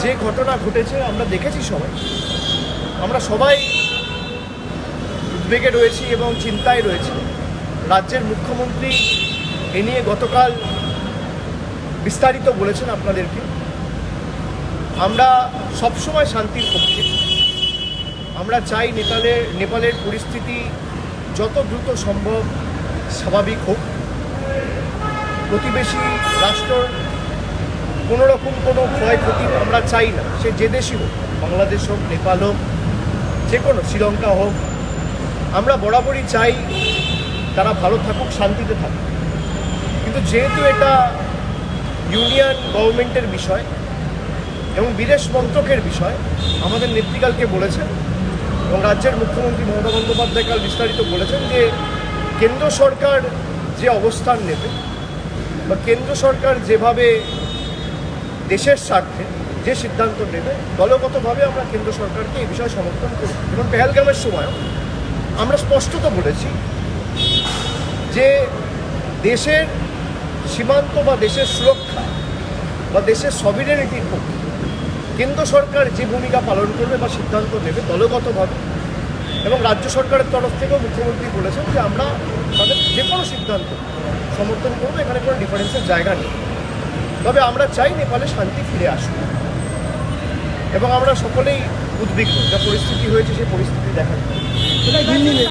যে ঘটনা ঘটেছে আমরা দেখেছি সবাই, আমরা সবাই উদ্বেগে রয়েছি এবং চিন্তায় রয়েছি। রাজ্যের মুখ্যমন্ত্রী এ নিয়ে গতকাল বিস্তারিত বলেছেন আপনাদেরকে। আমরা সবসময় শান্তির পক্ষে। আমরা চাই নেপালের পরিস্থিতি যত দ্রুত সম্ভব স্বাভাবিক হোক। প্রতিবেশী রাষ্ট্র কোনো রকম কোনো ক্ষয়ক্ষতি আমরা চাই না, সে যে দেশই হোক, বাংলাদেশ হোক, নেপাল হোক, যে কোনো, শ্রীলঙ্কা হোক। আমরা বরাবরই চাই তারা ভালো থাকুক, শান্তিতে থাকুক। কিন্তু যেহেতু এটা ইউনিয়ন গভর্নমেন্টের বিষয় এবং বিদেশ মন্ত্রকের বিষয়, আমাদের নেত্রীকালকে বলেছেন এবং রাজ্যের মুখ্যমন্ত্রী মমতা বন্দ্যোপাধ্যায় কাল বিস্তারিত বলেছেন যে কেন্দ্র সরকার যে অবস্থান নেবে বা কেন্দ্র সরকার যেভাবে দেশের স্বার্থে যে সিদ্ধান্ত নেবে, দলগতভাবে আমরা কেন্দ্র সরকারকে এই বিষয়ে সমর্থন করি। এবং পেহেলগামের সময়ও আমরা স্পষ্টত বলেছি যে দেশের সীমান্ত বা দেশের সুরক্ষা বা দেশের সভিরেনিটির পক্ষে কেন্দ্র সরকার যে ভূমিকা পালন করবে বা সিদ্ধান্ত নেবে দলগতভাবে, এবং রাজ্য সরকারের তরফ থেকেও মুখ্যমন্ত্রী বলেছেন যে আমরা তাদের যে কোনো সিদ্ধান্ত সমর্থন করবো, এখানে কোনো ডিফারেন্সের জায়গা নেই। তবে আমরা চাই নেপালে শান্তি ফিরে আসুক এবং আমরা সকলেই উদ্বিগ্ন, যা পরিস্থিতি হয়েছে সেই পরিস্থিতি দেখার।